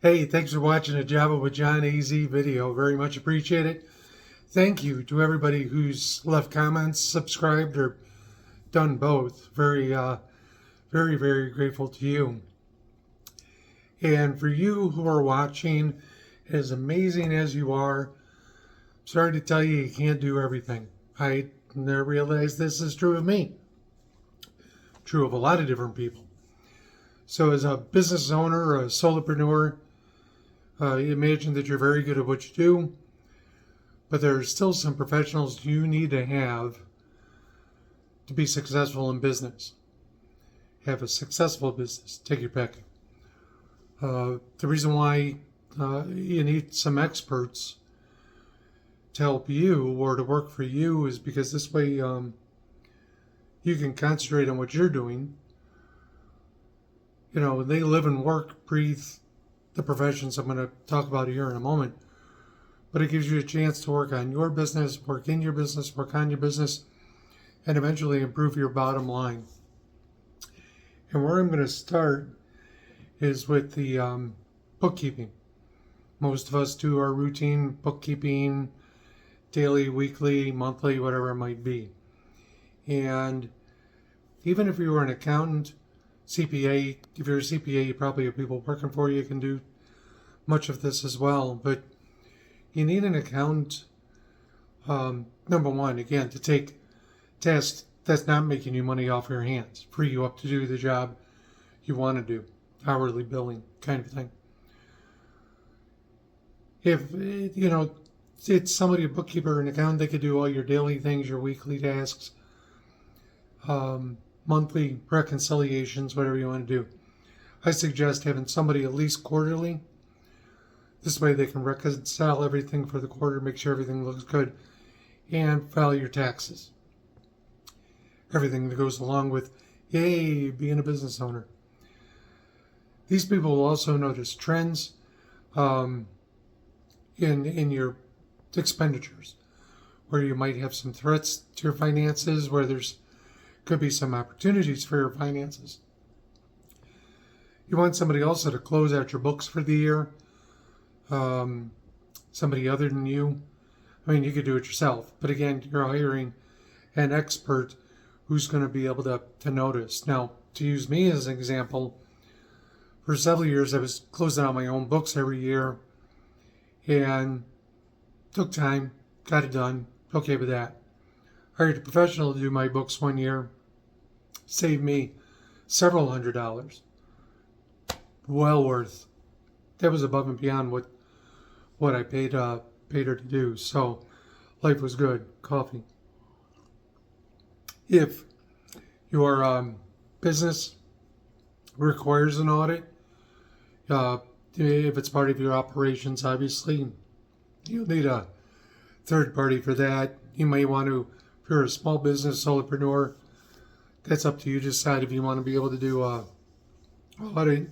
Hey, thanks for watching a Java with John AZ video. Very much appreciate it. Thank you to everybody who's left comments, subscribed, or done both. Very grateful to you. And for you who are watching, as amazing as you are, sorry to tell you, you can't do everything. I realize this is true of me. True of a lot of different people. So as a business owner, a solopreneur, imagine that you're very good at what you do, but there are still some professionals you need to have to be successful in business. Have a successful business. Take your pick. The reason why you need some experts to help you or to work for you is because this way you can concentrate on what you're doing. You know, they live and work, breathe the professions I'm going to talk about here in a moment. But it gives you a chance to work on your business, work in your business, work on your business, and eventually improve your bottom line. And where I'm going to start is with the bookkeeping. Most of us do our routine bookkeeping, daily, weekly, monthly, whatever it might be. And even if you were an accountant, CPA, if you're a CPA, you probably have people working for you can do much of this as well. But you need an accountant, number one, again, to take tasks that's not making you money off your hands, free you up to do the job you want to do, hourly billing kind of thing. If, it's somebody, a bookkeeper, an accountant, they could do all your daily things, your weekly tasks, monthly reconciliations, whatever you want to do. I suggest having somebody at least quarterly. This way they can reconcile everything for the quarter, make sure everything looks good, and file your taxes. Everything that goes along with, yay, being a business owner. These people will also notice trends in your expenditures, where you might have some threats to your finances, where there's could be some opportunities for your finances. You want somebody also to close out your books for the year. Somebody other than you. I mean, you could do it yourself, but again, you're hiring an expert who's going to be able to notice. Now, to use me as an example, for several years I was closing out my own books every year and took time, got it done, okay with that. Hired a professional to do my books one year, saved me several $100s. Well worth. That was above and beyond what I paid her to do. So life was good. Coffee. If your business requires an audit, if it's part of your operations, obviously, you'll need a third party for that. You may want to, if you're a small business solopreneur, that's up to you to decide if you want to be able to do audit.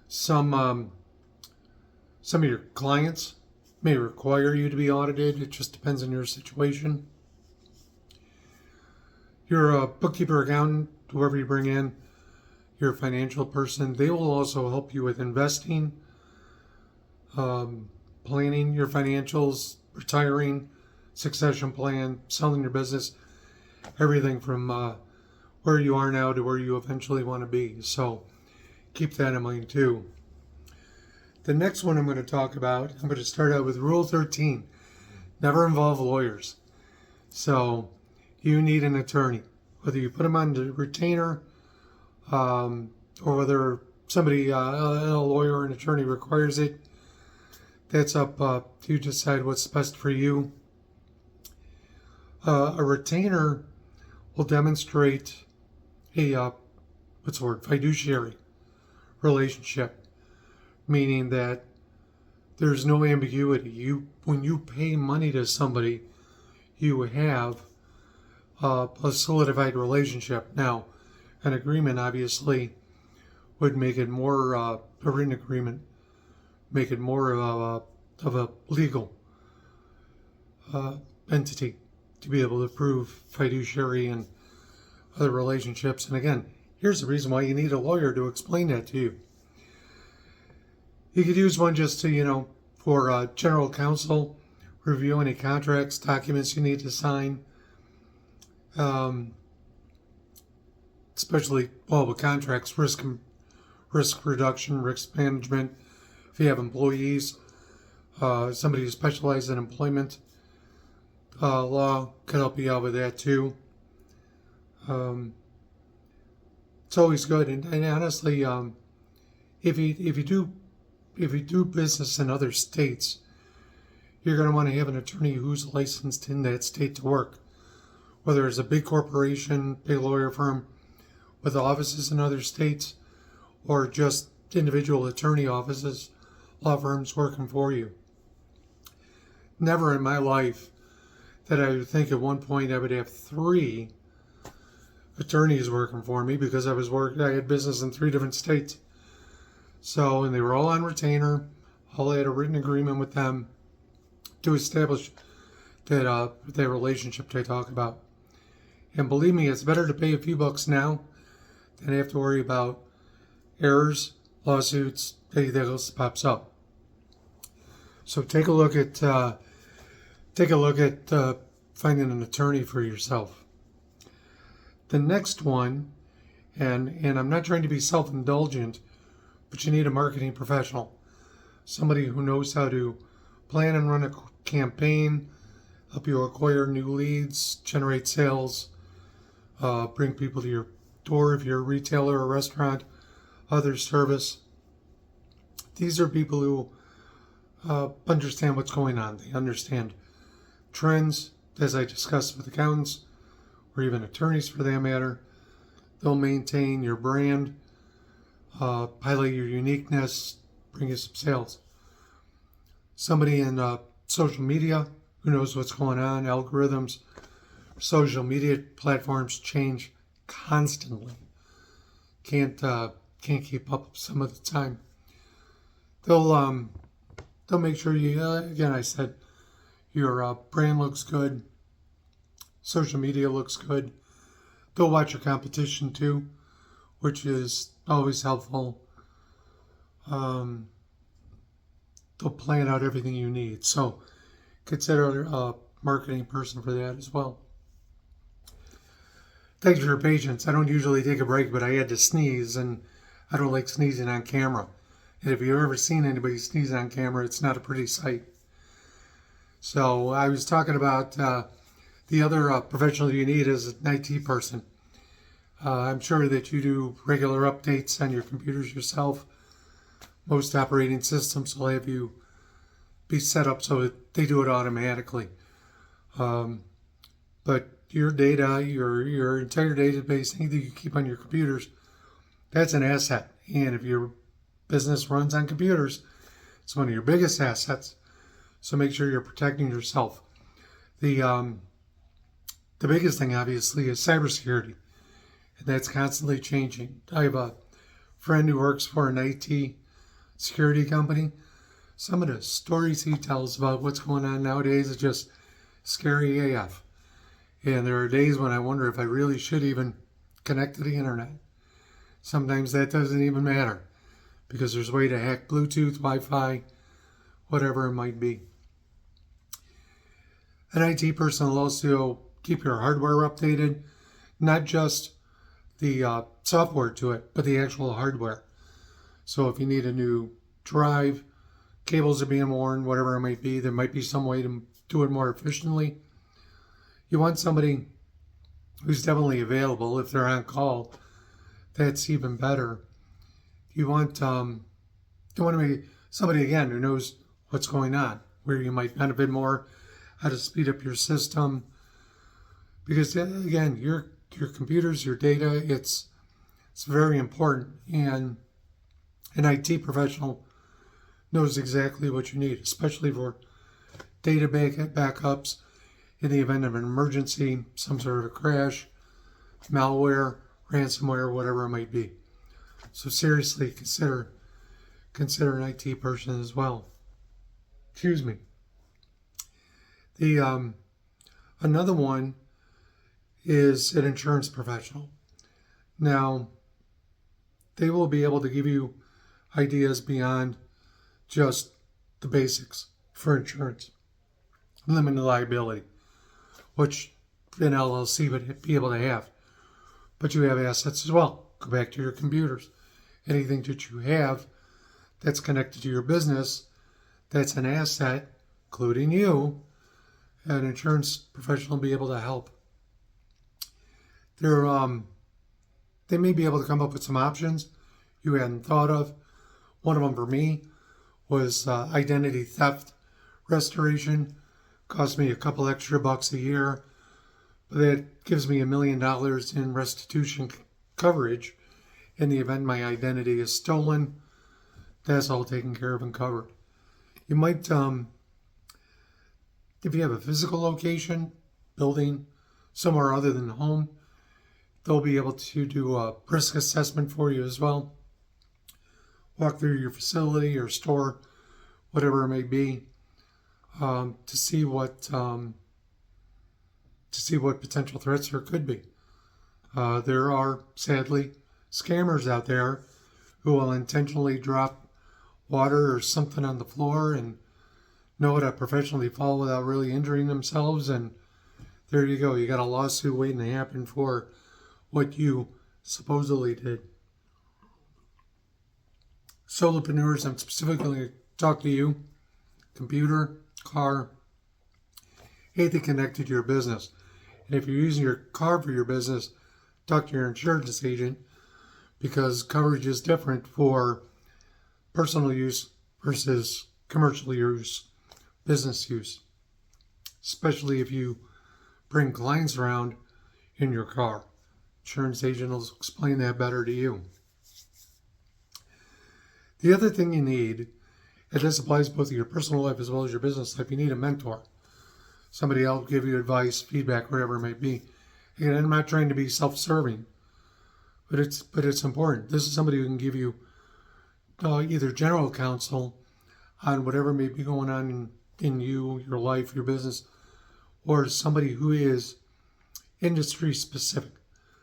Some of your clients may require you to be audited. It just depends on your situation. Your bookkeeper, accountant, whoever you bring in, your financial person, they will also help you with investing, planning your financials, retiring, succession plan, selling your business, everything from where you are now to where you eventually want to be. So keep that in mind too. The next one I'm going to talk about, I'm going to start out with Rule 13. Never involve lawyers. So you need an attorney, whether you put them on the retainer or whether somebody, a lawyer or an attorney requires it. That's up to you to decide what's best for you. A retainer will demonstrate a fiduciary relationship, meaning that there's no ambiguity. When you pay money to somebody, you have a solidified relationship. Now, an agreement obviously would make it more, a written agreement, make it more of a legal entity to be able to prove fiduciary and other relationships. And again, here's the reason why you need a lawyer to explain that to you. You could use one just to, for general counsel, review any contracts, documents you need to sign, um, especially, well, with contracts, risk reduction, risk management. If you have employees, somebody who specializes in employment law could help you out with that too. Um, it's always good, and honestly, if you do business in other states, you're going to want to have an attorney who's licensed in that state to work. Whether it's a big corporation, big lawyer firm with offices in other states, or just individual attorney offices, law firms working for you. Never in my life that I would think at one point I would have 3 attorneys working for me because I had business in 3 different states. So, and they were all on retainer. All had a written agreement with them to establish that relationship they talk about. And believe me, it's better to pay a few bucks now than have to worry about errors, lawsuits, anything else that pops up. So take a look at finding an attorney for yourself. The next one, and I'm not trying to be self-indulgent, but you need a marketing professional, somebody who knows how to plan and run a campaign, help you acquire new leads, generate sales, bring people to your door if you're a retailer or restaurant, other service. These are people who understand what's going on. They understand trends, as I discussed with accountants, or even attorneys for that matter. They'll maintain your brand, highlight your uniqueness, bring you some sales. Somebody in social media who knows what's going on, algorithms, social media platforms change constantly. Can't keep up some of the time. They'll make sure you, again, I said, your brand looks good, social media looks good. They'll watch your competition too, which is always helpful. They'll plan out everything you need. So consider a marketing person for that as well. Thanks for your patience. I don't usually take a break, but I had to sneeze, and I don't like sneezing on camera. And if you've ever seen anybody sneeze on camera, it's not a pretty sight. So I was talking about the other professional you need is an IT person. I'm sure that you do regular updates on your computers yourself. Most operating systems will have you be set up so that they do it automatically. But your data, your entire database, anything you keep on your computers, that's an asset. And if your business runs on computers, it's one of your biggest assets. So make sure you're protecting yourself. The biggest thing, obviously, is cybersecurity, and that's constantly changing. I have a friend who works for an IT security company. Some of the stories he tells about what's going on nowadays is just scary AF. And there are days when I wonder if I really should even connect to the internet. Sometimes that doesn't even matter because there's a way to hack Bluetooth, Wi-Fi, whatever it might be. An IT person will also keep your hardware updated, not just the software to it, but the actual hardware. So if you need a new drive, cables are being worn, whatever it might be, there might be some way to do it more efficiently. You want somebody who's definitely available. If they're on call, that's even better. You want to be somebody, again, who knows what's going on, where you might benefit more, how to speed up your system. Because, again, your computers, your data, it's very important. And an IT professional knows exactly what you need, especially for data backups in the event of an emergency, some sort of a crash, malware, ransomware, whatever it might be. So seriously, consider an IT person as well. Excuse me. The another one is an insurance professional. Now, they will be able to give you ideas beyond just the basics for insurance. Limited liability, which an LLC would be able to have. But you have assets as well. Go back to your computers. Anything that you have that's connected to your business, that's an asset, including you, an insurance professional will be able to help. They may be able to come up with some options you hadn't thought of. One of them for me was identity theft restoration. Cost me a couple extra bucks a year, but that gives me $1 million in restitution coverage in the event my identity is stolen. That's all taken care of and covered. You might, if you have a physical location, building, somewhere other than home, they'll be able to do a risk assessment for you as well. Walk through your facility or store, whatever it may be, to see what potential threats there could be. There are sadly scammers out there who will intentionally drop water or something on the floor and know how to professionally fall without really injuring themselves, and there you go. You got a lawsuit waiting to happen for what you supposedly did. Solopreneurs, I'm specifically talking to you, computer, car, anything connected to your business. And if you're using your car for your business, talk to your insurance agent, because coverage is different for personal use versus commercial use, business use, especially if you bring clients around in your car. Insurance agent will explain that better to you. The other thing you need, and this applies both to your personal life as well as your business life, you need a mentor. Somebody else give you advice, feedback, whatever it may be. Again, I'm not trying to be self-serving, but it's important. This is somebody who can give you either general counsel on whatever may be going on in you, your life, your business, or somebody who is industry specific,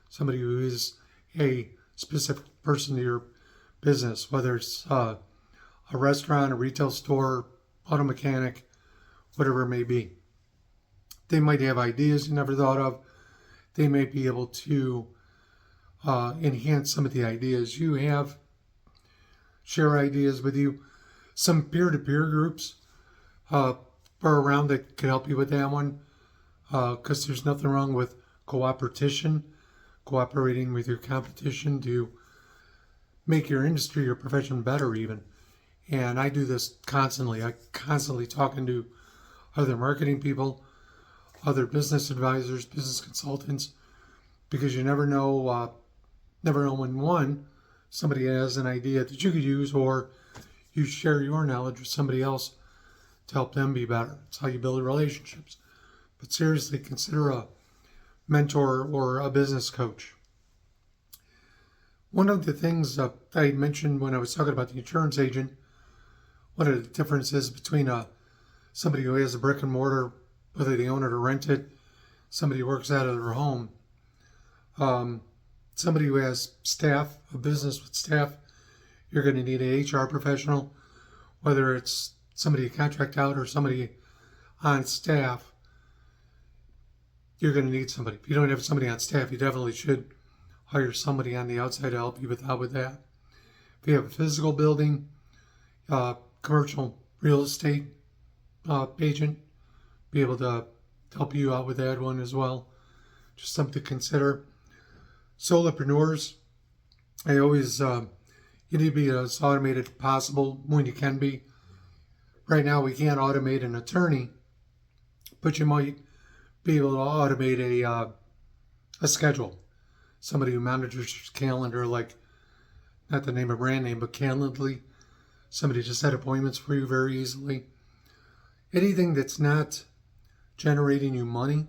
somebody who is a specific person to your business, whether it's a restaurant, a retail store, auto mechanic, whatever it may be. They might have ideas you never thought of. They may be able to enhance some of the ideas you have, share ideas with you. Some peer-to-peer groups are around that could help you with that one, because there's nothing wrong with coopetition, cooperating with your competition to make your industry, your profession better even. And I do this constantly. I constantly talking to other marketing people, other business advisors, business consultants, because you never know when somebody has an idea that you could use, or you share your knowledge with somebody else to help them be better. It's how you build relationships. But seriously, consider a mentor or a business coach. One of the things I mentioned when I was talking about the insurance agent, one of the differences between somebody who has a brick and mortar, whether they own it or rent it, somebody who works out of their home, somebody who has staff, a business with staff, you're going to need an HR professional, whether it's somebody you contract out or somebody on staff. You're going to need somebody. If you don't have somebody on staff, you definitely should hire somebody on the outside to help you with that. If you have a physical building, commercial real estate agent, be able to help you out with that one as well. Just something to consider. Solopreneurs, I always, you need to be as automated as possible when you can be. Right now, we can't automate an attorney, but you might be able to automate a schedule. Somebody who monitors your calendar, like, not the name of brand name, but Calendly. Somebody to set appointments for you very easily. Anything that's not generating you money,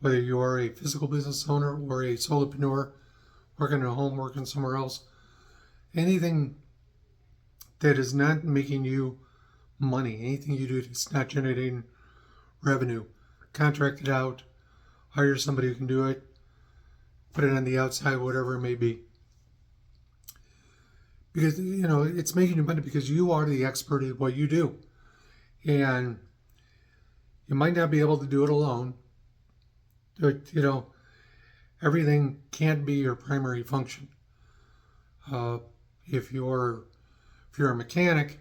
whether you are a physical business owner or a solopreneur, working at home, working somewhere else, anything that is not making you money, anything you do that's not generating revenue, contract it out, hire somebody who can do it, put it on the outside, whatever it may be. because it's making you money because you are the expert at what you do, and you might not be able to do it alone. But everything can't be your primary function. Uh, if you're a mechanic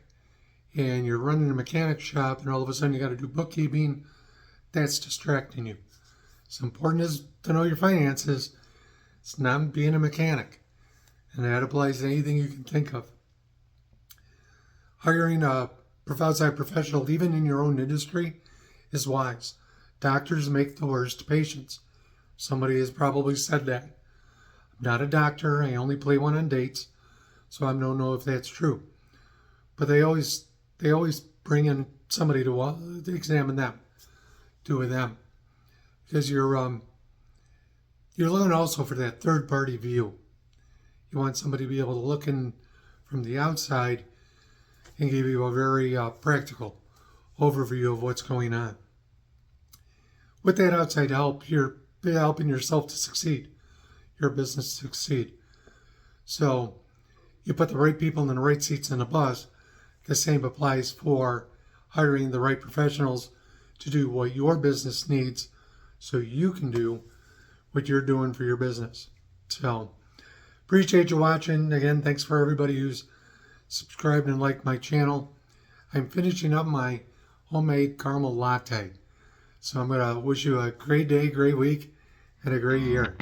and you're running a mechanic shop, and all of a sudden you got to do bookkeeping, that's distracting you. It's important is to know your finances. It's not being a mechanic, and that applies to anything you can think of. Hiring a outside professional, even in your own industry, is wise. Doctors make the worst patients. Somebody has probably said that. I'm not a doctor. I only play one on dates, so I don't know if that's true. But they always bring in somebody to examine them, do with them, because you're looking also for that third party view. You want somebody to be able to look in from the outside and give you a very practical overview of what's going on. With that outside help, you're helping yourself to succeed, your business to succeed. So you put the right people in the right seats in the bus. The same applies for hiring the right professionals to do what your business needs so you can do what you're doing for your business. So appreciate you watching. Again, thanks for everybody who's subscribed and liked my channel. I'm finishing up my homemade caramel latte. So I'm going to wish you a great day, great week, and a great year.